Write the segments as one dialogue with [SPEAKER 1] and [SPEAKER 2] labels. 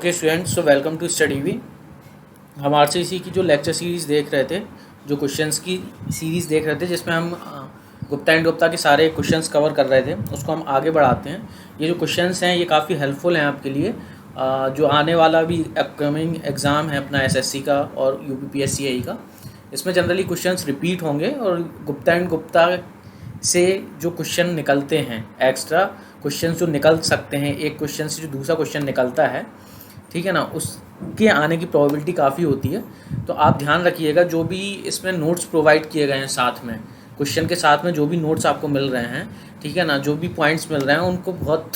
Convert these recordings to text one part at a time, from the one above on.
[SPEAKER 1] Okay students, so welcome to study V. हम RCC की जो लेक्चर सीरीज़ देख रहे थे, जो क्वेश्चंस की सीरीज़ देख रहे थे, जिसमें हम गुप्ता एंड गुप्ता के सारे क्वेश्चंस कवर कर रहे थे, उसको हम आगे बढ़ाते हैं। ये जो क्वेश्चंस हैं ये काफ़ी हेल्पफुल हैं आपके लिए, जो आने वाला भी अपकमिंग एग्ज़ाम है अपना एसएससी का और यूपीपीएससी का। इसमें जनरली क्वेश्चंस रिपीट होंगे और गुप्ता एंड गुप्ता से जो क्वेश्चन निकलते हैं, एक्स्ट्रा क्वेश्चन जो निकल सकते हैं, एक क्वेश्चन से जो दूसरा क्वेश्चन निकलता है, ठीक है ना, उसके आने की प्रोबेबिलिटी काफ़ी होती है। तो आप ध्यान रखिएगा, जो भी इसमें नोट्स प्रोवाइड किए गए हैं साथ में, क्वेश्चन के साथ में जो भी नोट्स आपको मिल रहे हैं, ठीक है ना, जो भी पॉइंट्स मिल रहे हैं उनको बहुत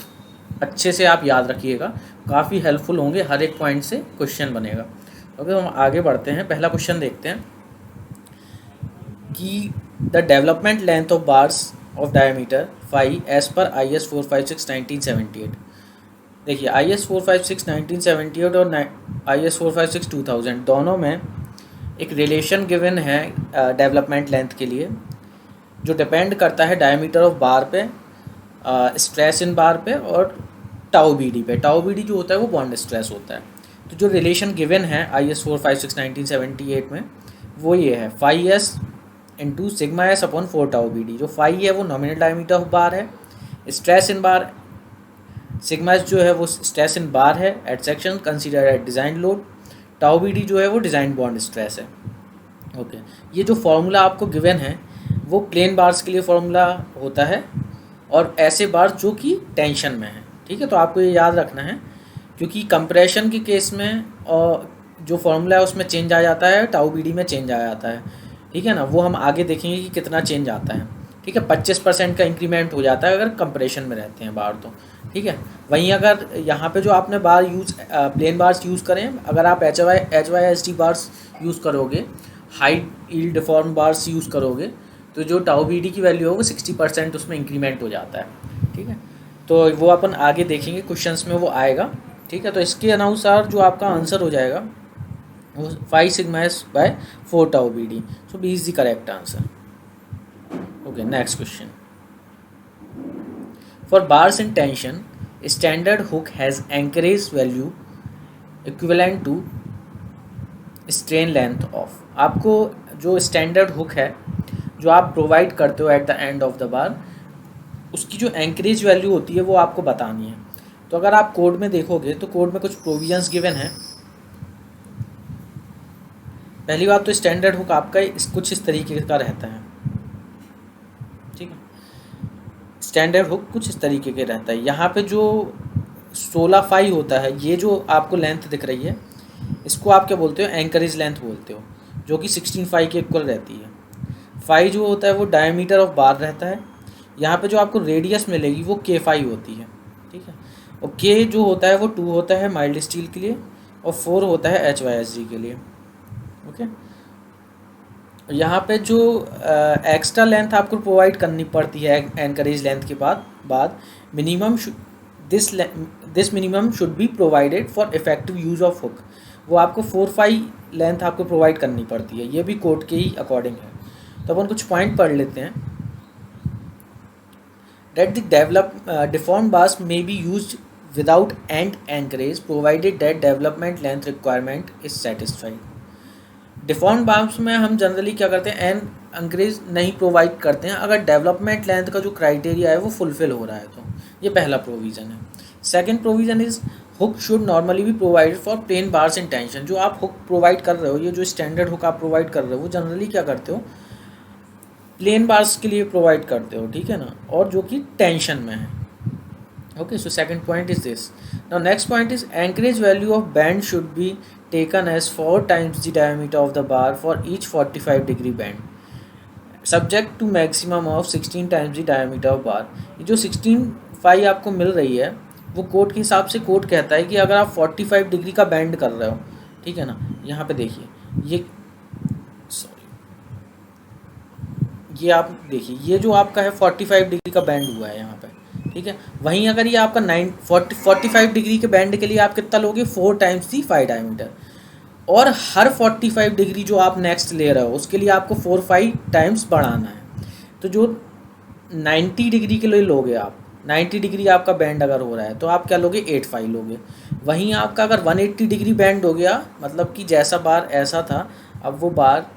[SPEAKER 1] अच्छे से आप याद रखिएगा, काफ़ी हेल्पफुल होंगे, हर एक पॉइंट से क्वेश्चन बनेगा। ओके, हम आगे बढ़ते हैं। पहला क्वेश्चन देखते हैं कि the development length of bars of diameter 5 as पर IS 456/1978। देखिए, IS 456/1978 और IS 456/2000 दोनों में एक रिलेशन गिवन है डेवलपमेंट लेंथ के लिए, जो डिपेंड करता है डायमीटर ऑफ बार पे, स्ट्रेस इन बार पे और टाउ BD पे। टाउ BD जो होता है वो बॉन्ड स्ट्रेस होता है। तो जो रिलेशन गिवन है IS 456/1978 में वो ये है 5S into sigma S upon 4 tau BD। जो 5 है वो नॉमिनल डायमीटर ऑफ बार है, stress in bar sigma S जो है वो स्ट्रेस इन बार है at section consider at design load. Tau BD जो है वो डिज़ाइन बॉन्ड स्ट्रेस है। ओके, ये जो फॉर्मूला आपको गिवन है वो प्लेन बार्स के लिए फॉर्मूला होता है और ऐसे बार्स जो कि टेंशन में है, ठीक है। तो आपको ये याद रखना है, क्योंकि कंप्रेशन के केस में जो फॉर्मूला है उसमें चेंज आ जाता है, टाउ BD में चेंज आ जाता है, ठीक है ना। वो हम आगे देखेंगे कि कितना चेंज आता है, ठीक है। 25% का इंक्रीमेंट हो जाता है अगर कंप्रेशन में रहते हैं बार, तो ठीक है। वहीं अगर यहाँ पे जो आपने बार प्लेन बार्स यूज़ करें, अगर आप HYSD बार्स यूज़ करोगे, high yield deform bars use करोगे, तो जो टाउ BD की वैल्यू होगी 60% उसमें इंक्रीमेंट हो जाता है, ठीक है। तो वो अपन आगे देखेंगे, क्वेश्चंस में वो आएगा, ठीक है। तो इसके अनुसार जो आपका आंसर हो जाएगा वो 5 sigma S by 4 tau BD। So B is the correct answer. Okay, next question. For bars in tension, standard hook has anchorage value equivalent to strain length of। आपको जो स्टैंडर्ड हुक है जो आप provide करते हो at the end of the बार, उसकी जो encourage value होती है वो आपको बतानी है। तो अगर आप कोड में देखोगे तो कोड में कुछ प्रोविजंस गिवन है। पहली बात तो स्टैंडर्ड हुक आपका कुछ इस तरीके का रहता है, ठीक है। स्टैंडर्ड हुक कुछ इस तरीके के रहता है। यहाँ पे जो 16 फाई होता है, ये जो आपको लेंथ दिख रही है, इसको आप क्या बोलते हो, एंकरेज लेंथ बोलते हो, जो कि 16 फाई के इक्वल रहती है। फाई जो होता है वो डायमीटर ऑफ बार रहता है। यहाँ पे जो आपको रेडियस मिलेगी वो K फाई होती है, ठीक है। और K जो होता है वो 2 होता है माइल्ड स्टील के लिए और 4 होता है HYSD के लिए, ओके। यहाँ पे जो एक्स्ट्रा लेंथ आपको प्रोवाइड करनी पड़ती है एनकरेज लेंथ के बाद minimum this minimum should be provided for effective use of hook. वो आपको 4-5 लेंथ आपको प्रोवाइड करनी पड़ती है, ये भी कोड के ही अकॉर्डिंग है। तो अपन कुछ पॉइंट पढ़ लेते हैं। That the deform bars may be use without end anchorage provided that development length requirement is satisfied. Deform bars में हम जनरली क्या करते हैं, एंड एंकरेज नहीं प्रोवाइड करते हैं अगर डेवलपमेंट लेंथ का जो क्राइटेरिया है वो फुलफिल हो रहा है। तो ये पहला प्रोविज़न है। Second provision is hook should normally भी provided for plain bars in tension. जो आप हुक प्रोवाइड कर रहे हो, ये जो स्टैंडर्ड हुक आप प्रोवाइड कर रहे हो, वो जनरली क्या करते हो, प्लेन बार्स के लिए प्रोवाइड करते हो, ठीक है ना, और जो कि टेंशन में है। Okay, so second point is this. Now next point is anchorage value of bend should be taken as 4 times the diameter of the bar for each 45 degree bend, subject to maximum of 16 times the diameter of bar। ये जो 16 phi आपको मिल रही है वो code के हिसाब से code कहता है कि अगर आप 45 डिग्री का बैंड कर रहे हो, ठीक है ना, यहाँ पे देखिए ये आप देखिए, ये जो आपका है 45 डिग्री का बैंड हुआ है यहाँ पे, ठीक है। वहीं अगर ये आपका 45 डिग्री के बैंड के लिए आप कितना लोगे, 4 टाइम्स दी 5 डायमीटर, और हर 45 डिग्री जो आप नेक्स्ट ले रहे हो उसके लिए आपको 4-5 टाइम्स बढ़ाना है। तो जो 90 डिग्री के लिए लोगे आप, 90 डिग्री आपका बैंड अगर हो रहा है तो आप क्या लोगे, 8 फाई लोगे। वहीं आपका अगर 180 डिग्री बैंड हो गया, मतलब कि जैसा बार ऐसा था, अब वो बार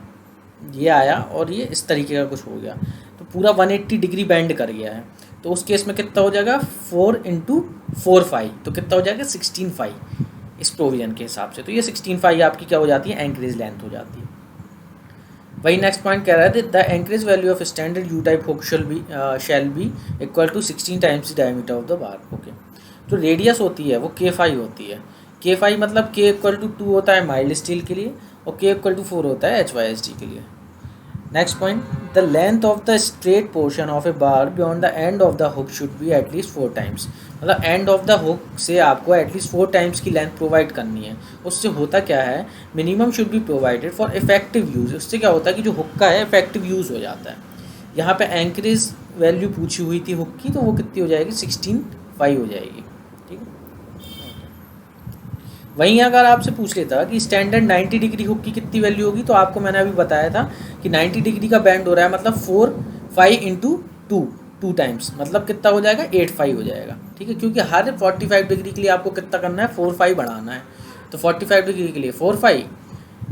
[SPEAKER 1] ये आया और ये इस तरीके का कुछ हो गया, तो पूरा 180 डिग्री बैंड कर गया है, तो उस केस में कितना हो जाएगा 4 × 4 फाई, तो कितना हो जाएगा 16 फाई इस प्रोविजन के हिसाब से। तो ये 16 फाई आपकी क्या हो जाती है, एंकरेज लेंथ हो जाती है। वही नेक्स्ट पॉइंट कह रहा है, the anchorage value of standard U type hook shall be equal to 16 times the diameter of the bar. Okay, जो रेडियस होती है वो k5 होती है। k5 मतलब k = 2 होता है माइल्ड स्टील के लिए और k = 4 होता है HYSD के लिए। Next point, the length of the straight portion of A bar beyond the end of the hook should be at least 4 times. मतलब एंड ऑफ द हुक से आपको एटलीस्ट 4 टाइम्स की लेंथ प्रोवाइड करनी है। उससे होता क्या है, minimum should be provided for effective use. उससे क्या होता है कि जो हुक्का है इफेक्टिव यूज़ हो जाता है। यहाँ पे एंकरेज वैल्यू पूछी हुई थी हुक की, तो वो कितनी हो जाएगी 16.5 हो जाएगी। ठीक है, वहीं अगर आपसे पूछ लेता कि स्टैंडर्ड 90 डिग्री हुक की कितनी वैल्यू होगी, तो आपको मैंने अभी बताया था कि 90 डिग्री का बैंड हो रहा है, मतलब 4 × 2 टाइम्स, मतलब कितना हो जाएगा 8 हो जाएगा। ठीक है, क्योंकि हर 45 डिग्री के लिए आपको कितना करना है 4 बढ़ाना है, तो 45 डिग्री के लिए 4,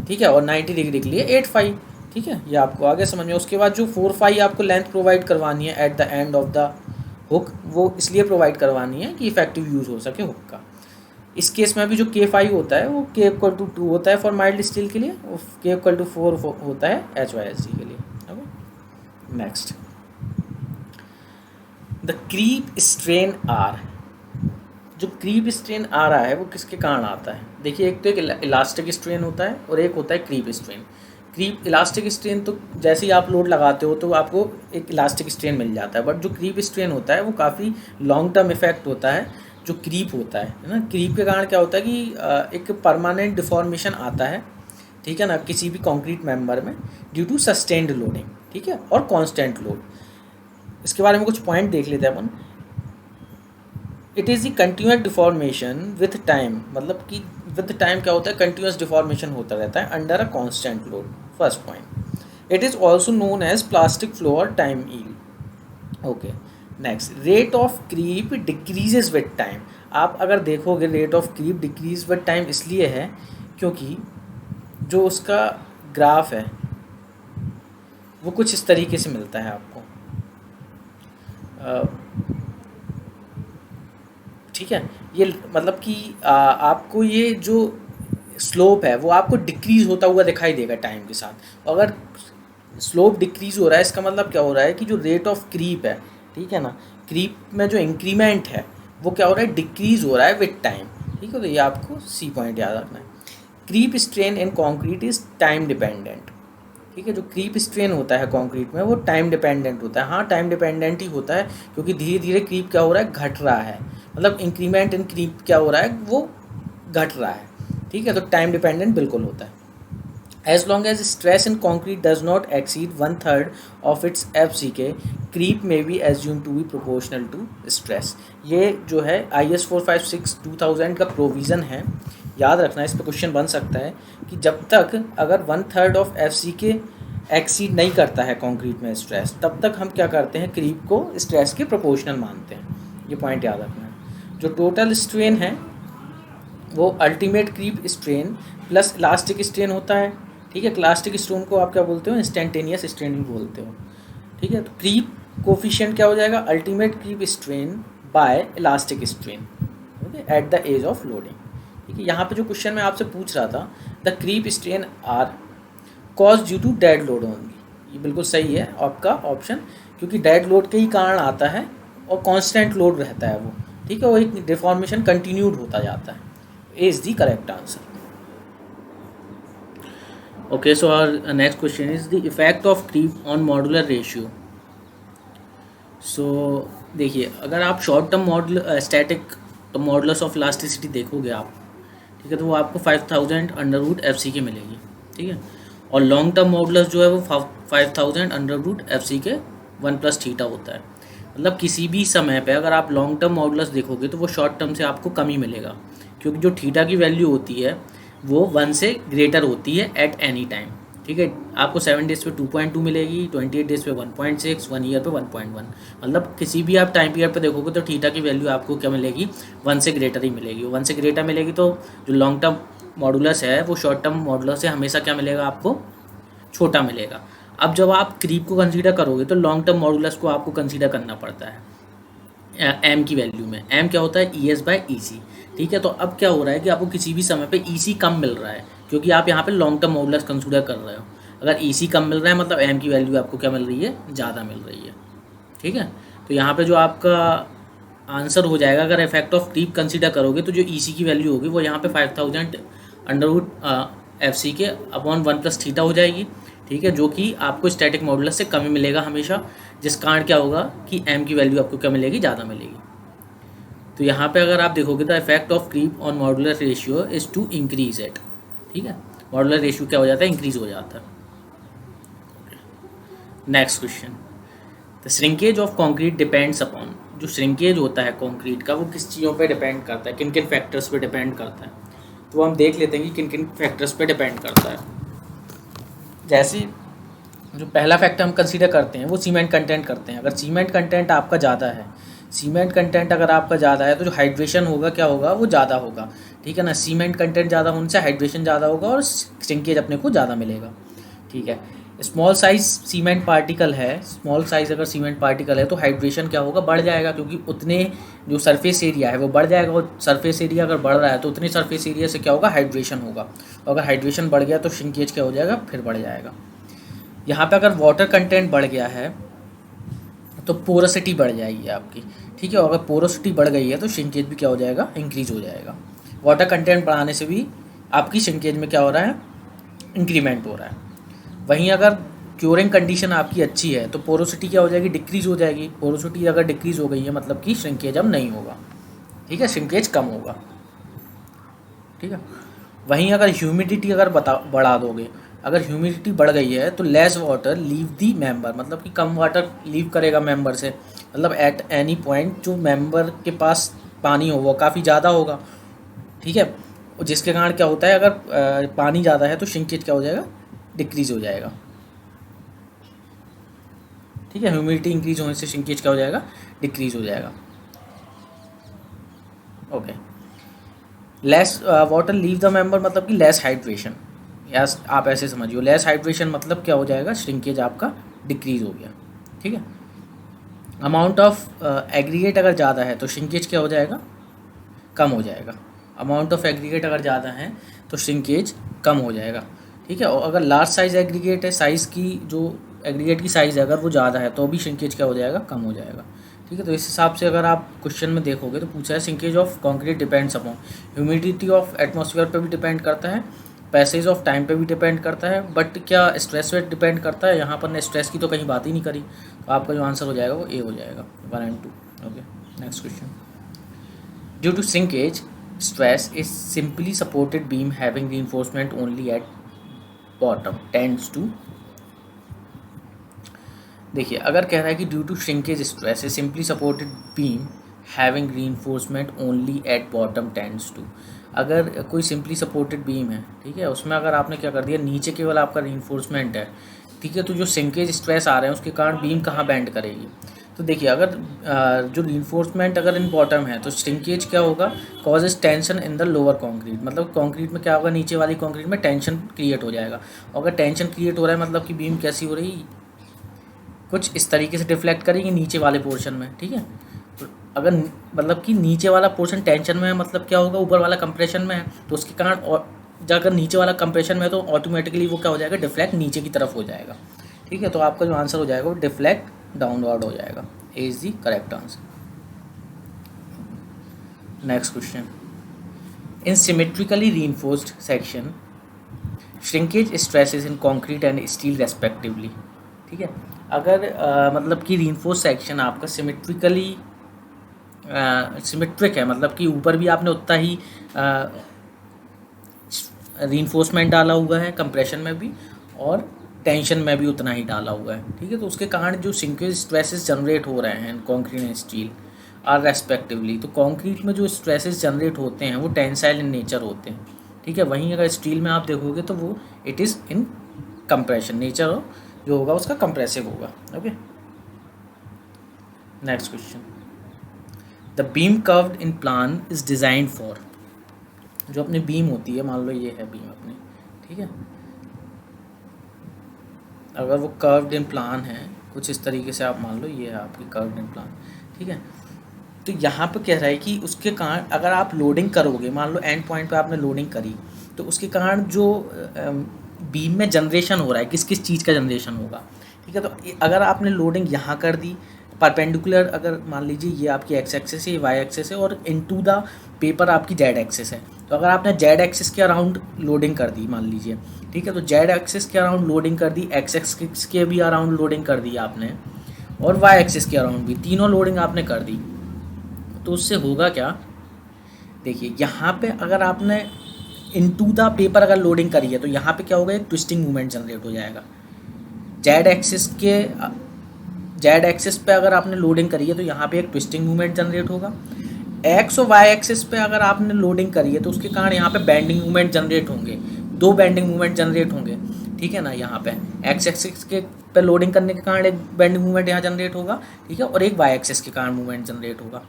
[SPEAKER 1] ठीक है, और 90 डिग्री के लिए 8। ठीक है, ये आपको आगे समझ में। उसके बाद जो 4 आपको लेंथ प्रोवाइड करवानी है at the end of the hook, वो इसलिए प्रोवाइड करवानी है कि इफेक्टिव यूज़ हो सके हुक का। इस केस में भी जो k5 होता है वो k = 2 होता है फॉर माइल्ड स्टील के लिए, और k = 4 होता है HYSD के लिए। Okay, next, the creep strain are. जो क्रीप स्ट्रेन आ रहा है वो किसके कारण आता है? देखिए, एक तो एक इलास्टिक स्ट्रेन होता है और एक होता है creep strain. Creep elastic strain तो जैसे ही आप लोड लगाते हो तो आपको एक इलास्टिक स्ट्रेन मिल जाता है, बट जो क्रीप स्ट्रेन होता है वो काफ़ी लॉन्ग टर्म इफेक्ट होता है। जो क्रीप होता है ना, क्रीप के कारण क्या होता है कि एक परमानेंट डिफॉर्मेशन आता है, ठीक है ना, किसी भी कंक्रीट मेंबर में ड्यू टू सस्टेन्ड लोडिंग, ठीक है, और कांस्टेंट लोड। इसके बारे में कुछ पॉइंट देख लेते हैं अपन। It is the continuous deformation with time, मतलब कि विथ टाइम क्या होता है, कंटिन्यूस डिफॉर्मेशन होता रहता है under a constant load. First point. It is also known as plastic flow or time yield. Okay, next, rate of creep decreases with time. आप अगर देखोगे rate of creep decrease with time इसलिए है क्योंकि जो उसका ग्राफ है वो कुछ इस तरीके से मिलता है आपको, ठीक है। ये मतलब कि आपको ये जो स्लोप है वो आपको डिक्रीज़ होता हुआ दिखाई देगा टाइम के साथ। अगर स्लोप डिक्रीज़ हो रहा है इसका मतलब क्या हो रहा है कि जो रेट ऑफ क्रीप है, ठीक है ना, क्रीप में जो इंक्रीमेंट है वो क्या हो रहा है, डिक्रीज़ हो रहा है विथ टाइम। ठीक है, तो ये आपको सी पॉइंट याद रखना है। Creep strain in concrete is time dependent. ठीक है, जो क्रीप स्ट्रेन होता है कंक्रीट में वो टाइम डिपेंडेंट होता है। हाँ, टाइम डिपेंडेंट ही होता है क्योंकि धीरे धीरे क्रीप क्या हो रहा है, घट रहा है, मतलब इंक्रीमेंट इन क्रीप क्या हो रहा है, वो घट रहा है। ठीक है, तो टाइम डिपेंडेंट बिल्कुल होता है। As long as stress in concrete does not exceed 1/3 of its FCK, creep में be assume to be proportional to stress. ये जो है IS 456/2000 का प्रोविज़न है, याद रखना, इस पर क्वेश्चन बन सकता है कि जब तक अगर 1/3 ऑफ FCK एक्सीड नहीं करता है कंक्रीट में स्ट्रेस, तब तक हम क्या करते हैं, क्रीप को स्ट्रेस के प्रोपोर्शनल मानते हैं। ये पॉइंट याद रखना है। जो टोटल स्ट्रेन है वो ultimate creep strain plus elastic strain होता है। ठीक है, इलास्टिक स्ट्रेन को आप क्या बोलते हो, इंस्टेंटेनियस स्ट्रेन ही बोलते हो। ठीक है, तो क्रीप कोफिशिएंट क्या हो जाएगा, ultimate creep strain by elastic strain, okay, at the age of loading. ठीक है, यहाँ पे जो क्वेश्चन मैं आपसे पूछ रहा था, the creep strain are cause due to dead load only, ये बिल्कुल सही है आपका ऑप्शन, क्योंकि डेड लोड के ही कारण आता है और कांस्टेंट लोड रहता है वो। ठीक है, वो एक डिफॉर्मेशन कंटिन्यूड होता जाता है। Is the correct answer. Okay, so our next question is the effect of creep on modular ratio. So देखिए, अगर आप short term model static modulus of elasticity देखोगे आप, ठीक है, तो वो आपको 5000 √FCK मिलेगी। ठीक है, और लॉन्ग टर्म मॉडुलस जो है वो 5000 √FCK 1+θ होता है। मतलब किसी भी समय पे अगर आप लॉन्ग टर्म मॉडुलस देखोगे तो वो शॉर्ट टर्म से आपको कम ही मिलेगा, क्योंकि जो थीटा की वैल्यू होती है वो 1 से ग्रेटर होती है एट एनी टाइम। ठीक है। आपको 7 डेज पे 2.2 मिलेगी, 28 डेज पे 1.6, 1 ईयर पे 1.1। मतलब किसी भी आप टाइम पीरियड पे देखोगे तो थीटा की वैल्यू आपको क्या मिलेगी, 1 से ग्रेटर ही मिलेगी। 1 से ग्रेटर मिलेगी तो जो लॉन्ग टर्म मॉडुलस है वो शॉर्ट टर्म मॉडुलस से हमेशा क्या मिलेगा आपको, छोटा मिलेगा। अब जब आप क्रीप को कंसीडर करोगे तो लॉन्ग टर्म मॉडुलस को आपको कंसीडर करना पड़ता है एम की वैल्यू में। एम क्या होता है, ई एस बाई ई सी। ठीक है, तो अब क्या हो रहा है कि आपको किसी भी समय पे ई सी कम मिल रहा है, क्योंकि आप यहाँ पे लॉन्ग टर्म मॉडुलस कंसीडर कर रहे हो। अगर ई सी कम मिल रहा है मतलब एम की वैल्यू आपको क्या मिल रही है, ज़्यादा मिल रही है। ठीक है, तो यहाँ पे जो आपका आंसर हो जाएगा, अगर इफेक्ट ऑफ क्रीप कंसीडर करोगे तो जो ई सी की वैल्यू होगी वो यहाँ पे 5000 अंडर रूट एफ सी के अपॉन 1 प्लस थीटा हो जाएगी। ठीक है, जो कि आपको स्टैटिक मॉडुलस से कम ही मिलेगा हमेशा, जिस कारण क्या होगा कि एम की वैल्यू आपको क्या मिलेगी, ज़्यादा मिलेगी। तो यहाँ पे अगर आप देखोगे the effect of creep on modular ratio is to increase it. ठीक है, मॉडुलर रेशियो क्या हो जाता है, इंक्रीज हो जाता है। Next question, the shrinkage of concrete depends upon. जो श्रिंकेज होता है कॉन्क्रीट का वो किस चीज़ों पे डिपेंड करता है, किन किन फैक्टर्स पे डिपेंड करता है। तो हम देख लेते हैं कि किन किन फैक्टर्स पे डिपेंड करता है। जैसे जो पहला फैक्टर हम कंसीडर करते हैं वो सीमेंट कंटेंट करते हैं। अगर सीमेंट कंटेंट आपका ज़्यादा है, सीमेंट कंटेंट अगर आपका ज़्यादा है तो जो हाइड्रेशन होगा क्या होगा, वो ज़्यादा होगा। ठीक है ना, सीमेंट कंटेंट ज़्यादा होने से हाइड्रेशन ज़्यादा होगा और श्रिंकेज अपने को ज़्यादा मिलेगा। ठीक है, स्मॉल साइज सीमेंट पार्टिकल है, स्मॉल साइज अगर सीमेंट पार्टिकल है तो हाइड्रेशन क्या होगा, बढ़ जाएगा, क्योंकि उतने जो सरफेस एरिया है वो बढ़ जाएगा, और सरफेस एरिया अगर बढ़ रहा है तो उतने सरफेस एरिया से क्या होगा, हाइड्रेशन होगा। और अगर हाइड्रेशन बढ़ गया तो श्रिंकेज क्या हो जाएगा, फिर बढ़ जाएगा। यहाँ पे अगर वाटर कंटेंट बढ़ गया है तो पोरोसिटी बढ़ जाएगी आपकी। ठीक है, और अगर पोरोसिटी बढ़ गई है तो श्रिंकेज भी क्या हो जाएगा, इंक्रीज हो जाएगा। वाटर कंटेंट बढ़ाने से भी आपकी श्रिंकेज में क्या हो रहा है, इंक्रीमेंट हो रहा है। वहीं अगर क्योरिंग कंडीशन आपकी अच्छी है तो पोरोसिटी क्या हो जाएगी, डिक्रीज हो जाएगी। पोरोसिटी अगर डिक्रीज हो गई है मतलब कि श्रिंकेज अब नहीं होगा। ठीक है, श्रिंकेज कम होगा। ठीक है, वहीं अगर ह्यूमिडिटी अगर बढ़ा दोगे, अगर ह्यूमिडिटी बढ़ गई है तो लेस वाटर लीव दी मेंबर, मतलब कि कम वाटर लीव करेगा मेंबर से। मतलब एट एनी पॉइंट जो मेंबर के पास पानी हो वो काफ़ी ज़्यादा होगा। ठीक है, जिसके कारण क्या होता है, अगर पानी ज़्यादा है तो श्रिंकेज क्या हो जाएगा, डिक्रीज हो जाएगा। ठीक है, ह्यूमिडिटी इंक्रीज होने से श्रिंकेज क्या हो जाएगा, डिक्रीज हो जाएगा। Okay, less water leave the member मतलब कि लेस हाइड्रेशन, या आप ऐसे समझिए लेस हाइड्रेशन मतलब क्या हो जाएगा, श्रिंकेज आपका डिक्रीज हो गया। ठीक है, अमाउंट ऑफ एग्रीगेट अगर ज़्यादा है तो श्रिंकेज क्या हो जाएगा, कम हो जाएगा। अमाउंट ऑफ एग्रीगेट अगर ज़्यादा है तो श्रिंकेज कम हो जाएगा। ठीक है, और अगर लार्ज साइज एग्रीगेट है, साइज़ की जो एग्रीगेट की साइज़ है अगर वो ज़्यादा है तो भी श्रिंकेज क्या हो जाएगा, कम हो जाएगा। ठीक है, तो इस हिसाब से अगर आप क्वेश्चन में देखोगे तो पूछा है shrinkage of concrete depends upon, humidity of atmosphere पे भी डिपेंड करता है, पैसेज ऑफ टाइम पे भी डिपेंड करता है, बट क्या स्ट्रेस पे डिपेंड करता है, यहाँ पर ने स्ट्रेस की तो कहीं बात ही नहीं करी। तो आपका जो आंसर हो जाएगा वो ए हो जाएगा, 1 and 2। Okay, next question, due to shrinkage stress is simply supported beam having reinforcement only at bottom tends to। देखिए, अगर कह रहा है कि due to shrinkage stress is simply supported beam having reinforcement only at bottom tends to. अगर कोई simply supported beam है, ठीक है, उसमें अगर आपने क्या कर दिया, नीचे केवल आपका रीइंफोर्समेंट है, ठीक है, तो जो श्रिंकेज स्ट्रेस आ रहे हैं उसके कारण बीम कहाँ बैंड करेगी। तो देखिए, अगर जो रीइंफोर्समेंट अगर इन बॉटम है तो श्रिंकेज क्या होगा, causes tension in the lower concrete, मतलब कंक्रीट में क्या होगा, नीचे वाली कंक्रीट में टेंशन क्रिएट हो जाएगा। और अगर टेंशन क्रिएट हो रहा है मतलब कि बीम कैसी हो रही, कुछ इस तरीके से डिफ्लेक्ट करेंगे नीचे वाले पोर्शन में। ठीक है, तो अगर मतलब कि नीचे वाला पोर्शन टेंशन में है मतलब क्या होगा, ऊपर वाला कंप्रेशन में है, तो उसके कारण और अगर नीचे वाला कंप्रेशन में है तो ऑटोमेटिकली वो क्या हो जाएगा, डिफ्लेक्ट नीचे की तरफ हो जाएगा। ठीक है, तो आपका जो आंसर हो जाएगा वो डिफ्लेक्ट डाउनवर्ड हो जाएगा। A is the correct answer. Next question, in symmetrically reinforced section shrinkage stresses in concrete and steel respectively. ठीक है, अगर मतलब कि रीइंफोर्स सेक्शन आपका सिमेट्रिकली सिमेट्रिक है, मतलब कि ऊपर भी आपने उतना ही रीइंफोर्समेंट डाला हुआ है, कंप्रेशन में भी और टेंशन में भी उतना ही डाला हुआ है। ठीक है, तो उसके कारण जो श्रिंकेज स्ट्रेसेस जनरेट हो रहे हैं concrete and steel are respectively, तो कंक्रीट में जो स्ट्रेसेस जनरेट होते हैं वो टेंसाइल इन नेचर होते हैं। ठीक है, वहीं अगर स्टील में आप देखोगे तो वो it is in compression, nature जो होगा उसका कंप्रेसिव होगा। Okay, next question, the beam curved in plan is designed for, जो अपनी बीम होती है, मान लो ये है बीम अपनी, ठीक है, अगर वो कर्व्ड इन प्लान है कुछ इस तरीके से, आप मान लो ये है आपकी कर्व्ड इन प्लान, ठीक है, तो यहाँ पे कह रहा है कि उसके कारण अगर आप लोडिंग करोगे, मान लो एंड पॉइंट पे आपने लोडिंग करी, तो उसके कारण जो बीम में जनरेशन हो रहा है, किस किस चीज़ का जनरेशन होगा, ठीक है। तो अगर आपने लोडिंग यहाँ कर दी परपेंडिकुलर, अगर मान लीजिए ये आपकी एक्स एक्सिस है, ये वाई एक्सिस है, और इनटू द पेपर आपकी जेड एक्सिस है, तो अगर आपने जेड एक्सिस के अराउंड लोडिंग कर दी मान लीजिए, ठीक है, तो जेड एक्सिस के अराउंड लोडिंग कर दी, एक्स एक्सिस के भी अराउंड लोडिंग कर दी आपने, और वाई एक्सिस के अराउंड भी, तीनों लोडिंग आपने कर दी, तो उससे होगा क्या, देखिए यहाँ पे अगर आपने इनटू द पेपर अगर लोडिंग करी है, तो यहाँ पे क्या होगा, एक ट्विस्टिंग मूवमेंट जनरेट हो जाएगा। जेड एक्सिस पे अगर आपने लोडिंग करी है तो यहाँ पे एक ट्विस्टिंग मूवमेंट जनरेट होगा। एक्स और वाई एक्सिस पे अगर आपने लोडिंग करी है तो उसके कारण यहाँ पे बेंडिंग मूवमेंट जनरेट होंगे, दो बेंडिंग मूवमेंट जनरेट होंगे, ठीक है ना। यहाँ पे एक्स एक्सिस के पे लोडिंग करने के कारण एक बेंडिंग मूवमेंट यहाँ जनरेट होगा, ठीक है, और एक वाई एक्सिस के कारण मूवमेंट जनरेट होगा,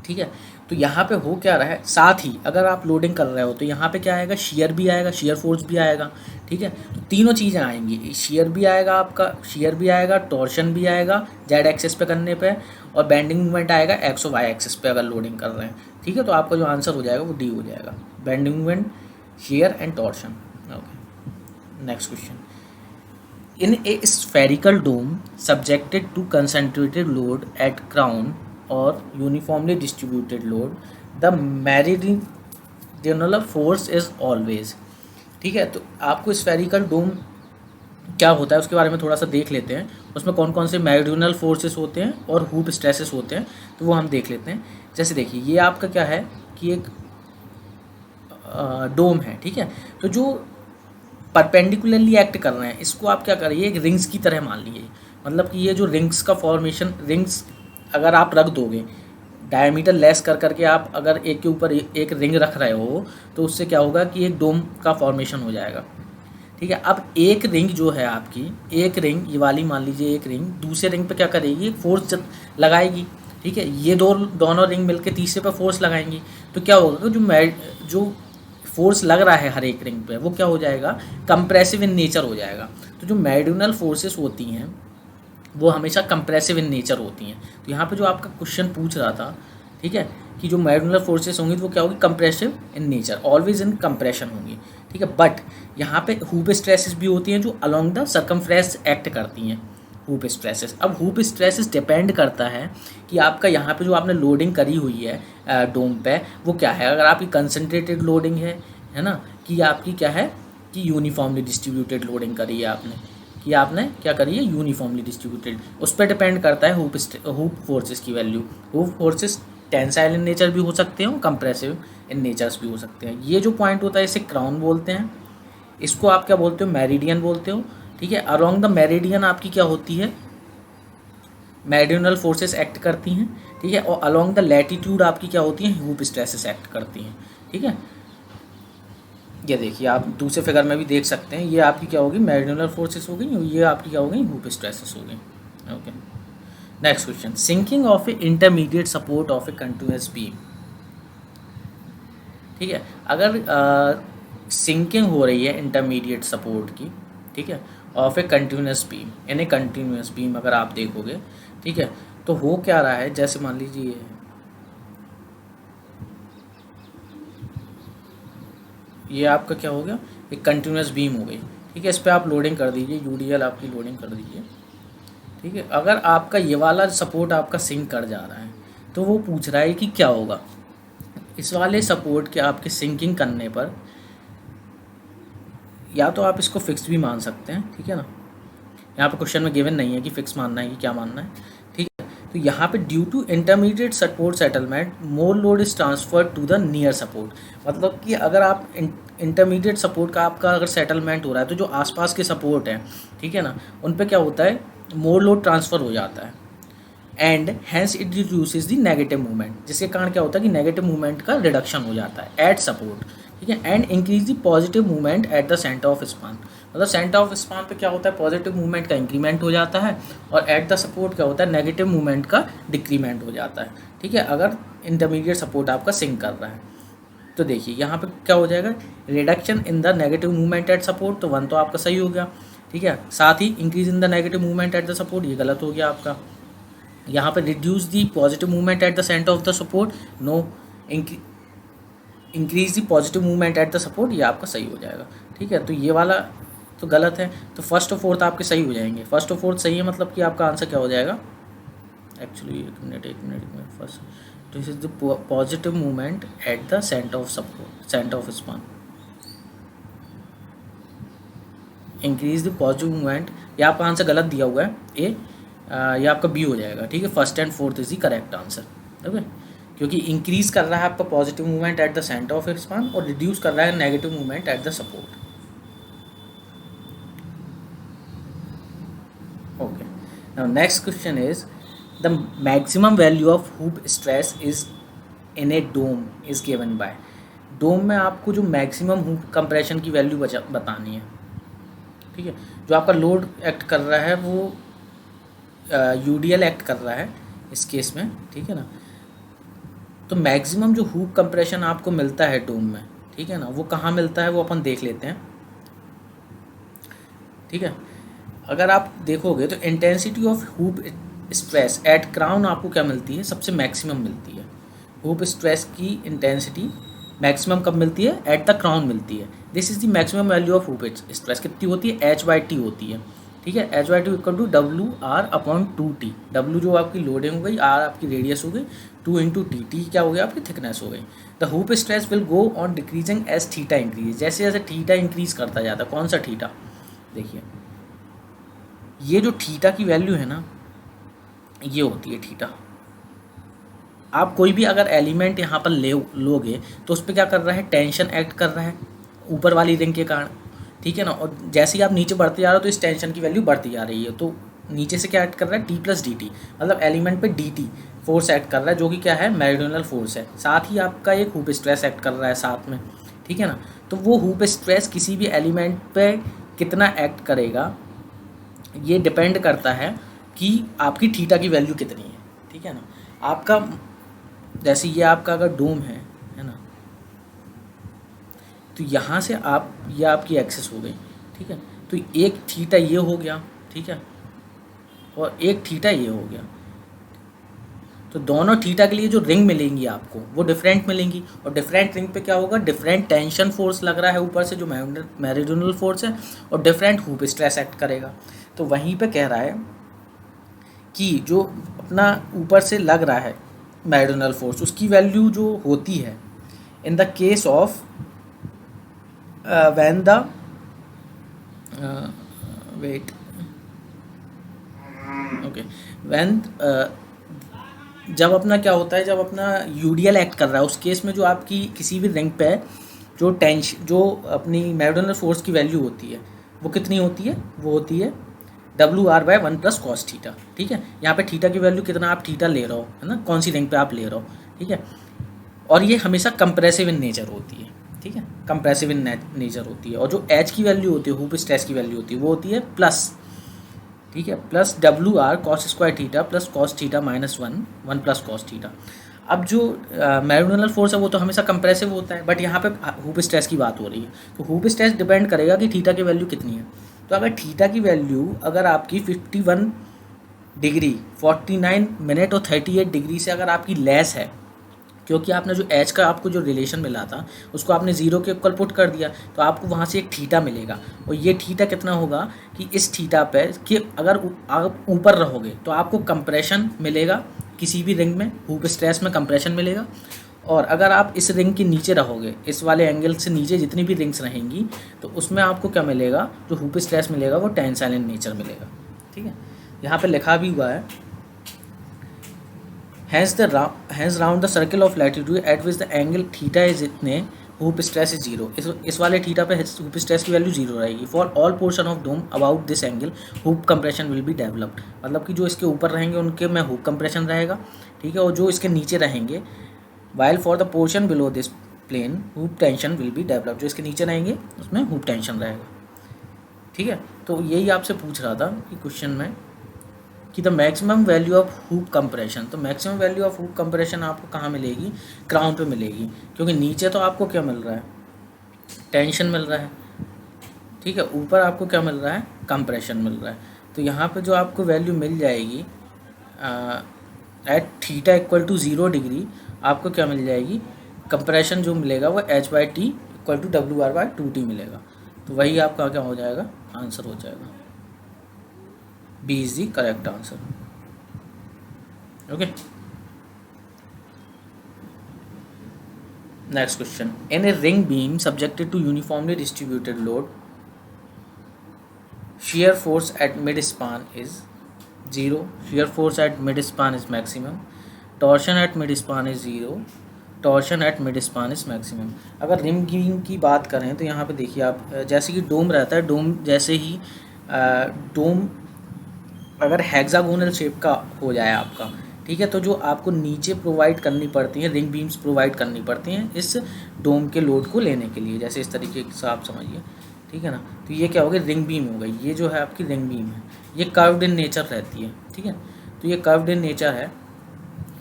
[SPEAKER 1] ठीक है। तो यहाँ पे हो क्या रहा है, साथ ही अगर आप लोडिंग कर रहे हो तो यहाँ पे क्या आएगा, शेयर भी आएगा, शेयर फोर्स भी आएगा, ठीक है। तो तीनों चीज़ें आएंगी, शेयर भी आएगा आपका, शेयर भी आएगा, टॉर्शन भी आएगा जेड एक्सिस पे करने पे, और बेंडिंग मूवमेंट आएगा एक्स और वाई एक्सिस पे अगर लोडिंग कर रहे हैं, ठीक है। तो आपका जो आंसर हो जाएगा वो डी हो जाएगा, bending movement, shear and torsion. Okay, next question, in a spherical dome subjected to concentrated load at crown और uniformly distributed load, the meridional force is always, ठीक है। तो आपको स्फेरिकल डोम क्या होता है उसके बारे में थोड़ा सा देख लेते हैं, उसमें कौन कौन से मेरिडियनल फोर्सेस होते हैं और हुप स्ट्रेसेस होते हैं, तो वो हम देख लेते हैं। जैसे देखिए ये आपका क्या है कि एक डोम है, ठीक है, तो जो परपेंडिकुलरली एक्ट कर रहे हैं इसको आप क्या करिए, एक रिंग्स की तरह मान लीजिए, मतलब कि ये जो रिंग्स का फॉर्मेशन, रिंग्स अगर आप रख दोगे डायमीटर लेस कर करके, आप अगर एक के ऊपर एक रिंग रख रहे हो तो उससे क्या होगा कि एक डोम का फॉर्मेशन हो जाएगा, ठीक है। अब एक रिंग जो है आपकी, एक रिंग ये वाली मान लीजिए, एक रिंग दूसरे रिंग पे क्या करेगी, फोर्स लगाएगी, ठीक है, ये दोनों रिंग मिलकर तीसरे पे फोर्स लगाएंगी, तो क्या होगा कि जो फोर्स लग रहा है हर एक रिंग पे वो क्या हो जाएगा, कंप्रेसिव इन नेचर हो जाएगा। तो जो मेरिडियनल फोर्सेस होती हैं वो हमेशा कंप्रेसिव इन नेचर होती हैं। तो यहाँ पे जो आपका क्वेश्चन पूछ रहा था, ठीक है, कि जो मेरिडियनल फोर्सेस होंगी वो क्या होगी, compressive in nature, always in compression होंगी, ठीक है। बट यहाँ पे हुप स्ट्रेसेस भी होती हैं जो अलोंग द सर्कमफ्रेंस एक्ट करती हैं, हुप स्ट्रेसेस। अब हुप स्ट्रेसेस डिपेंड करता है कि आपका यहाँ पे जो आपने लोडिंग करी हुई है डोम पे वो क्या है, अगर आपकी कंसनट्रेटेड लोडिंग है ना, कि आपकी क्या है कि यूनिफॉर्मली डिस्ट्रीब्यूटेड लोडिंग करी है आपने, कि आपने क्या करी है यूनिफॉर्मली डिस्ट्रीब्यूटेड, उस पर डिपेंड करता है हुप फोर्सेस की value. Hoop forces tensile in nature भी हो सकते हैं, कंप्रेसिव इन नेचर्स भी हो सकते हैं। ये जो पॉइंट होता है इसे क्राउन बोलते हैं, इसको आप क्या बोलते हो, मेरिडियन बोलते हो, ठीक है। अलोंग द मेरिडियन आपकी क्या होती है, मेरिडियनल फोर्सेस एक्ट करती हैं, ठीक है, और अलोंग द लैटिट्यूड आपकी क्या होती हैं, हुप स्ट्रेसेस एक्ट करती हैं, ठीक है। ये देखिए आप दूसरे फिगर में भी देख सकते हैं, ये आपकी क्या होगी, मेरिडियनल फोर्सेस हो गई, और ये आपकी क्या हो गई, हुप स्ट्रेसेस हो गई। Okay, next question, sinking of a intermediate support of a continuous beam, ठीक है। अगर सिंकिंग हो रही है इंटरमीडिएट सपोर्ट की, ठीक है, of a continuous beam, in A continuous beam अगर आप देखोगे, ठीक है, तो हो क्या रहा है, जैसे मान लीजिए ये आपका क्या हो गया, एक कंटिन्यूअस बीम हो गई, ठीक है। इस पर आप लोडिंग कर दीजिए, यूडीएल आपकी लोडिंग कर दीजिए, ठीक है। अगर आपका ये वाला सपोर्ट आपका सिंक कर जा रहा है तो वो पूछ रहा है कि क्या होगा, इस वाले सपोर्ट के आपके सिंकिंग करने पर या तो आप इसको फिक्स भी मान सकते हैं, ठीक है ना, यहाँ पर क्वेश्चन में गिवन नहीं है कि फिक्स मानना है कि क्या मानना है, ठीक है। तो यहाँ पे due to intermediate support settlement more load is transfer to the near support, मतलब कि अगर आप इंटरमीडिएट सपोर्ट का आपका अगर सेटलमेंट हो रहा है तो जो आसपास के सपोर्ट हैं, ठीक है ना, उन पे क्या होता है, मोर लोड ट्रांसफ़र हो जाता है, and hence it reduces the negative movement, जिसके कारण क्या होता है कि नेगेटिव मूवमेंट का रिडक्शन हो जाता है एट सपोर्ट, ठीक है, and increase the positive movement at the centre of span, मतलब सेंटर ऑफ स्पान पे क्या होता है, पॉजिटिव मूवमेंट का इंक्रीमेंट हो जाता है, और एट द सपोर्ट क्या होता है, नेगेटिव मूवमेंट का डिक्रीमेंट हो जाता है। ठीक है, अगर इंटरमीडिएट सपोर्ट आपका सिंक कर रहा है तो देखिए यहाँ पे क्या हो जाएगा, reduction in the negative movement eight support, तो 1 तो आपका सही हो गया। ठीक है, साथ ही increase in the negative movement at the support, ये गलत हो गया आपका। यहाँ पे reduce the positive movement at the centre of the support, no, increase the positive movement at the support, ये आपका सही हो जाएगा। ठीक है, तो ये वाला तो गलत है, तो फर्स्ट और फोर्थ आपके सही हो जाएंगे। फर्स्ट और फोर्थ सही है, मतलब कि आपका आंसर क्या हो जाएगा, एक्चुअली एक minute first, this is the positive movement at the centre of support, centre of span, increase the positive movement, ये आपका आंसर गलत दिया हुआ है ए, ये आपका बी हो जाएगा। ठीक है, first and fourth is the correct answer. Okay, क्योंकि इंक्रीज कर रहा है आपका positive movement at the centre of span और रिड्यूस कर रहा है negative movement at the support. Okay, now next question is the maximum value of hoop stress is in a dome is given by, dome में आपको जो maximum hoop compression की value बतानी है। ठीक है, जो आपका लोड एक्ट कर रहा है वो यूडीएल एक्ट कर रहा है इस केस में। ठीक है ना, तो मैक्सिमम जो हुप कंप्रेशन आपको मिलता है डोम में, ठीक है ना, वो कहाँ मिलता है वो अपन देख लेते हैं। ठीक है, अगर आप देखोगे तो intensity of hoop stress eight crown आपको क्या मिलती है, सबसे मैक्सिमम मिलती है। हुप स्ट्रेस की इंटेंसिटी मैक्सिमम कब मिलती है, एट द क्राउन मिलती है। This is the maximum value of hoop stress, कितनी होती है, H/T होती है। ठीक है, H/T equal to WR/2T, W जो आपकी लोडिंग हो गई, R आपकी रेडियस हो गई, 2 इंटू T क्या हो गया, आपकी थिकनेस हो गई। The hoop stress will go on decreasing as theta increase, जैसे जैसे थीटा इंक्रीज करता जाता है। कौन सा थीटा, देखिए ये जो थीटा की वैल्यू है ना, ये होती है थीटा। आप कोई भी अगर एलिमेंट यहाँ पर लोगे तो उस पर क्या कर रहा है, टेंशन एक्ट कर रहा है ऊपर वाली रिंग के कारण। ठीक है ना, और जैसे ही आप नीचे बढ़ते जा रहे हो तो इस टेंशन की वैल्यू बढ़ती जा रही है, तो नीचे से क्या एक्ट कर रहा है, T+dt, मतलब एलिमेंट पे dt फोर्स एक्ट कर रहा है, जो कि क्या है, मेरिडियनल फोर्स है। साथ ही आपका एक हुप स्ट्रेस एक्ट कर रहा है साथ में। ठीक है ना, तो वो हुप स्ट्रेस किसी भी एलिमेंट पे कितना एक्ट करेगा, ये डिपेंड करता है कि आपकी थीटा की वैल्यू कितनी है। ठीक है ना, आपका जैसे ये आपका अगर डोम है ना, तो यहाँ से आप, ये आपकी एक्सेस हो गई। ठीक है, तो एक थीटा ये हो गया, ठीक है, और एक थीटा ये हो गया, तो दोनों थीटा के लिए जो रिंग मिलेंगी आपको वो डिफरेंट मिलेंगी, और डिफरेंट रिंग पे क्या होगा, डिफरेंट टेंशन फोर्स लग रहा है ऊपर से जो मेरिडियनल फोर्स है, और डिफरेंट हुप स्ट्रेस एक्ट करेगा। तो वहीं पे कह रहा है कि जो अपना ऊपर से लग रहा है मेरिडियनल फोर्स, उसकी वैल्यू जो होती है in the case of when the weight okay when जब अपना क्या होता है, जब अपना यूडीएल एक्ट कर रहा है, उस केस में जो आपकी किसी भी रिंग पे जो टेंशन, जो अपनी मेरिडियनल फोर्स की वैल्यू होती है वो कितनी होती है, वो होती है WR/1 + cos थीटा। ठीक है, यहाँ पे थीटा की वैल्यू कितना आप थीटा ले रहे हो, है ना, कौन सी रिंग पे आप ले रहे हो। ठीक है, और ये हमेशा कंप्रेसिव इन नेचर होती है। ठीक है, कंप्रेसिव इन नेचर होती है, और जो H की वैल्यू होती है, हुप स्ट्रेस की वैल्यू होती है, वो होती है प्लस। ठीक है, plus WR cos² theta + cos theta -1 + cos theta. अब जो मेरिडियनल फोर्स है वो तो हमेशा कंप्रेसिव होता है, बट यहाँ पे हुप स्ट्रेस की बात हो रही है, तो हुप स्ट्रेस डिपेंड करेगा कि थीटा की वैल्यू कितनी है। तो अगर थीटा की वैल्यू अगर आपकी 51 डिग्री 49 मिनट और 38 डिग्री से अगर आपकी लेस है, क्योंकि आपने जो एच का आपको जो रिलेशन मिला था उसको आपने 0 के इक्वल पुट कर दिया, तो आपको वहाँ से एक थीटा मिलेगा, और ये थीटा कितना होगा कि इस थीटा पे कि अगर आप ऊपर रहोगे तो आपको कंप्रेशन मिलेगा, किसी भी रिंग में हुप स्ट्रेस में कंप्रेशन मिलेगा, और अगर आप इस रिंग के नीचे रहोगे, इस वाले एंगल से नीचे जितनी भी रिंग्स रहेंगी, तो उसमें आपको क्या मिलेगा, जो हुप स्ट्रेस मिलेगा वो टेंसाइल इन नेचर मिलेगा। ठीक है, यहाँ पे लिखा भी हुआ है, hence round the circle of latitude at which the angle theta is इतने हुप स्ट्रेस इज 0, इस वाले थीटा पे हुप स्ट्रेस की वैल्यू 0 रहेगी। For all portion of dome about this angle hoop compression will be developed, मतलब कि जो इसके ऊपर रहेंगे उनके में हुप कंप्रेशन रहेगा। ठीक है, और जो इसके नीचे रहेंगे, while for the portion below this plane hoop tension will be developed, जो इसके नीचे रहेंगे उसमें हुप टेंशन रहेगा। ठीक है, तो यही आपसे पूछ रहा था कि क्वेश्चन में कि the maximum value of hoop compression, तो maximum value of hoop compression आपको कहाँ मिलेगी, क्राउन पे मिलेगी, क्योंकि नीचे तो आपको क्या मिल रहा है, टेंशन मिल रहा है, ठीक है, ऊपर आपको क्या मिल रहा है, कंप्रेशन मिल रहा है। तो यहाँ पे जो आपको वैल्यू मिल जाएगी at theta equal to 0 degree, आपको क्या मिल जाएगी, कंप्रेशन जो मिलेगा वो h/t इक्वल टू WR/2t मिलेगा। तो वही आपका क्या हो जाएगा, आंसर हो जाएगा, B is the correct answer. Okay, next question, in a ring beam subjected to uniformly distributed load, shear force at mid span is 0, shear force at mid span is maximum, torsion at mid span is 0, torsion eight mid span is maximum. अगर ring beam की बात करें तो यहाँ पे देखिए आप, जैसे कि डोम रहता है, डोम जैसे ही डोम अगर हेक्सागोनल शेप का हो जाए आपका, ठीक है, तो जो आपको नीचे प्रोवाइड करनी पड़ती है, रिंग बीम्स प्रोवाइड करनी पड़ती हैं इस डोम के लोड को लेने के लिए, जैसे इस तरीके से आप समझिए, ठीक है ना। तो ये क्या हो गई, रिंग बीम हो गई, ये जो है आपकी रिंग बीम है, ये कर्व्ड इन नेचर रहती है, ठीक है, तो ये कर्व्ड इन नेचर है।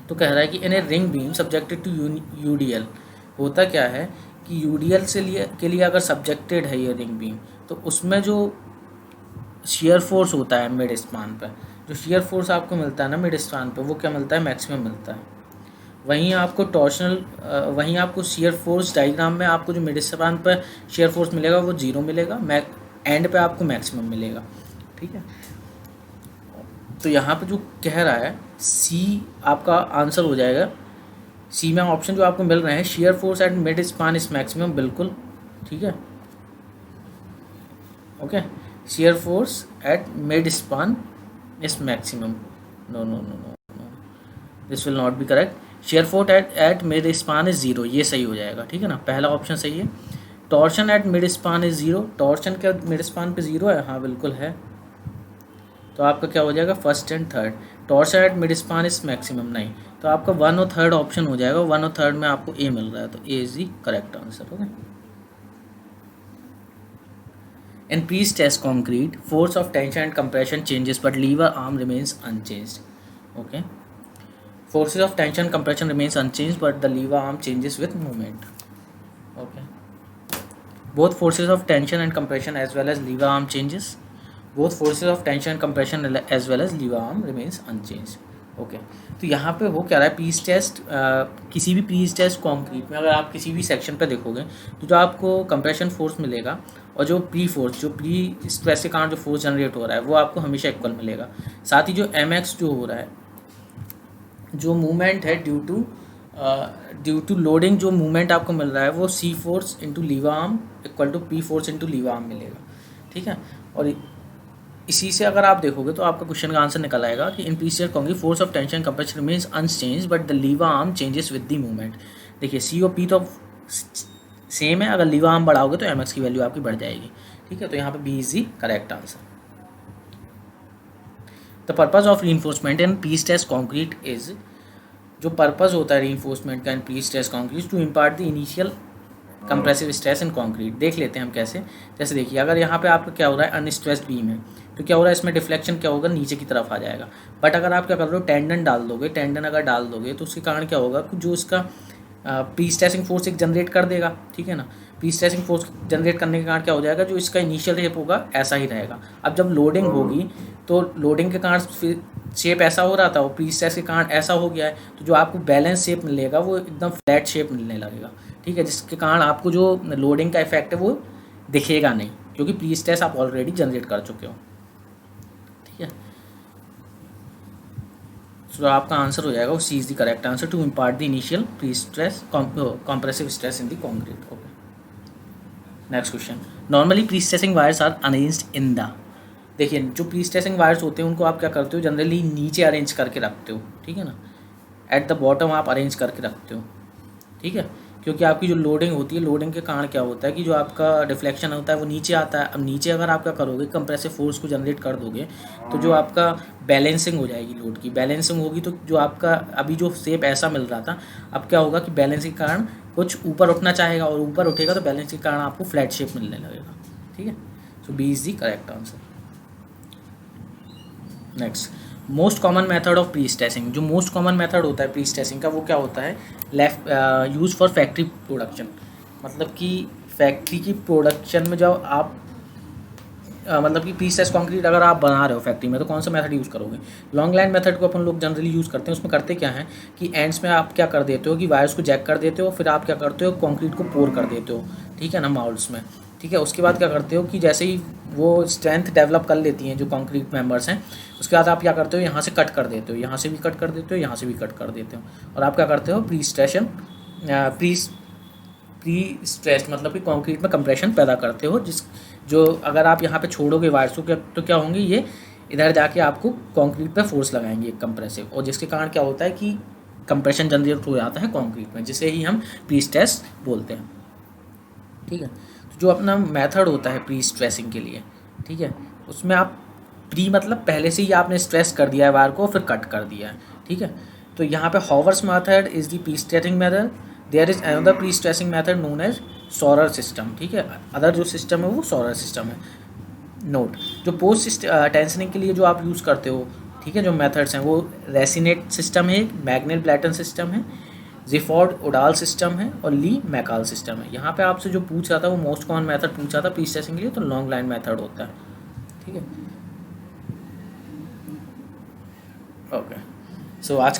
[SPEAKER 1] तो कह रहा है कि in a ring beam subjected to UDL, होता क्या है कि यूडीएल के लिए अगर सब्जेक्टेड है ये रिंग बीम, तो उसमें जो शियर फोर्स होता है मिड स्पान पर, जो शियर फोर्स आपको मिलता है ना मिड स्पान पर, वो क्या मिलता है, मैक्सिमम मिलता है। वहीं आपको टॉर्शनल वहीं आपको शियर फोर्स डायग्राम में आपको जो मिड स्पान पर शियर फोर्स मिलेगा वो 0 मिलेगा, एंड पे आपको मैक्सिमम मिलेगा, ठीक है। तो यहाँ पे जो कह रहा है सी आपका आंसर हो जाएगा, सी में ऑप्शन जो आपको मिल रहे हैं, shear force at mid span is maximum, बिल्कुल ठीक है, okay, shear force at mid span is maximum, no no no no no, this will not be correct. Shear force at mid span is 0, ये सही हो जाएगा, ठीक है ना, पहला ऑप्शन सही है। Torsion eight mid span is 0, torsion क्या मिड स्पान पे 0 है, हाँ बिल्कुल है, तो आपका क्या हो जाएगा, first and third. Torsion eight mid span is maximum नहीं, तो आपका 1 और 3 ऑप्शन हो जाएगा, 1 और 3 में आपको ए मिल रहा है, तो A is the correct answer. Okay, in pre-stress concrete force of tension and compression changes but lever arm remains unchanged. Okay, forces of tension compression remains unchanged but the lever arm changes with movement. Okay, both forces of tension and compression as well as lever arm changes, both forces of tension and compression as well as lever arm remains unchanged. Okay, तो यहाँ पे हो क्या रहा है, piece test किसी भी piece test concrete में अगर आप किसी भी सेक्शन पे देखोगे तो जो आपको कंप्रेशन फोर्स मिलेगा और जो प्री फोर्स, जो प्री स्ट्रेस के कारण जो फोर्स जनरेट हो रहा है वो आपको हमेशा इक्वल मिलेगा। साथ ही जो mx जो हो रहा है, जो मूवमेंट है ड्यू टू लोडिंग, जो मूवमेंट आपको मिल रहा है वो C force into lever arm equal to P force into lever arm मिलेगा, ठीक है। और इसी से अगर आप देखोगे तो आपका क्वेश्चन का आंसर निकल आएगा कि in prestressed concrete force of tension compression remains unchanged but the lever arm changes with the movement. देखिए सी और पी तो सेम है, अगर लीवर आर्म बढ़ाओगे तो mx की वैल्यू आपकी बढ़ जाएगी, ठीक है। तो यहाँ पे B is the correct answer. The purpose of reinforcement in prestressed concrete is, जो पर्पज होता है रीइंफोर्समेंट का in prestressed concrete, to impart the initial compressive stress in concrete. देख लेते हैं हम कैसे। जैसे देखिए अगर यहाँ पे आपका क्या हो रहा है, अनस्ट्रेस्ड बीम है, तो क्या हो रहा है, इसमें डिफ्लेक्शन क्या होगा, नीचे की तरफ आ जाएगा। बट अगर आप क्या कर रहे हो, टेंडन डाल दोगे, टेंडन अगर डाल दोगे तो उसके कारण क्या होगा, जो इसका प्री स्ट्रेसिंग फोर्स एक जनरेट कर देगा, ठीक है ना। प्री स्ट्रेसिंग फोर्स जनरेट करने के कारण क्या हो जाएगा, जो इसका इनिशियल शेप होगा ऐसा ही रहेगा। अब जब लोडिंग होगी तो लोडिंग के कारण शेप ऐसा हो रहा था, वो प्री स्ट्रेस के कारण ऐसा हो गया है, तो जो आपको बैलेंस शेप मिलेगा वो एकदम फ्लैट शेप मिलने लगेगा, ठीक है, जिसके कारण आपको जो लोडिंग का इफेक्ट है वो दिखेगा नहीं, क्योंकि प्री स्ट्रेस आप ऑलरेडी जनरेट कर चुके हो, ठीक है। तो आपका आंसर हो जाएगा वो C is the correct answer, to impart the initial prestress compressive stress in the concrete. Okay, next question, normally prestressing wires are arranged in the, देखिए जो प्री स्ट्रेसिंग वायर्स होते हैं उनको आप क्या करते हो, जनरली नीचे अरेंज करके रखते हो, ठीक है ना, एट द बॉटम आप अरेंज करके रखते हो, ठीक है, क्योंकि आपकी जो लोडिंग होती है, लोडिंग के कारण क्या होता है कि जो आपका डिफ्लेक्शन होता है वो नीचे आता है। अब नीचे अगर आप क्या करोगे, कंप्रेसिव फोर्स को जनरेट कर दोगे तो जो आपका बैलेंसिंग हो जाएगी, लोड की बैलेंसिंग होगी, तो जो आपका अभी जो शेप ऐसा मिल रहा था, अब क्या होगा कि बैलेंसिंग के कारण कुछ ऊपर उठना चाहेगा और ऊपर उठेगा तो बैलेंस के कारण आपको फ्लैट शेप मिलने लगेगा, ठीक है। So B is the correct answer. Next, most common method of prestressing. जो मोस्ट कॉमन मेथड होता है प्री स्ट्रेसिंग का वो क्या होता है, left use for factory production. मतलब कि फैक्ट्री की प्रोडक्शन में जब आप मतलब कि प्री स्ट्रेस कंक्रीट अगर आप बना रहे हो फैक्ट्री में तो कौन सा मेथड यूज़ करोगे। लॉन्ग लाइन मेथड को अपन लोग जनरली यूज़ करते हैं। उसमें करते क्या है कि एंड्स में आप क्या कर देते हो कि वायर्स को जैक कर देते हो, फिर आप क्या करते हो कंक्रीट को पोर कर देते हो, ठीक है ना, माउल्ड्स में। ठीक है, उसके बाद क्या करते हो कि जैसे ही वो स्ट्रेंथ डेवलप कर लेती हैं जो कंक्रीट मेंबर्स हैं, उसके बाद आप क्या करते हो यहाँ से कट कर देते हो, यहाँ से भी कट कर देते हो, यहाँ से भी कट कर देते हो, और आप क्या करते हो प्री स्ट्रेशन प्री स्ट्रेस मतलब कि कंक्रीट में कंप्रेशन पैदा करते हो। जिस जो अगर आप यहाँ पे छोड़ोगे वायर्स को तो क्या होंगे, ये इधर जाके आपको कंक्रीट पे फोर्स लगाएंगे एक कंप्रेसिव, और जिसके कारण क्या होता है कि कंप्रेशन जनरेट हो जाता है कंक्रीट में, जिसे ही हम प्री स्ट्रेस बोलते हैं। ठीक है, तो जो अपना मेथड होता है प्री स्ट्रेसिंग के लिए, ठीक है, उसमें आप प्री मतलब पहले से ही आपने स्ट्रेस कर दिया है वायर को फिर कट कर दिया है। ठीक है, तो यहाँ पे Hoyer's method is the prestressing method. There is another prestressing method known as sorer system. ठीक है, अदर जो सिस्टम है वो सॉरर सिस्टम है। नोट, जो पोस्ट टेंशनिंग के लिए जो आप यूज़ करते हो, ठीक है, जो मेथड्स हैं वो रेसिनेट सिस्टम है, मैग्नेल ब्लैटन सिस्टम है, जिफोर्ड ओडाल सिस्टम है, और ली मैकाल सिस्टम है। यहाँ पे आपसे जो पूछ रहा था वो मोस्ट कॉमन मेथड पूछा था प्री स्ट्रेसिंग के लिए, तो लॉन्ग लाइन मेथड होता है। ठीक है, ओके, सो आज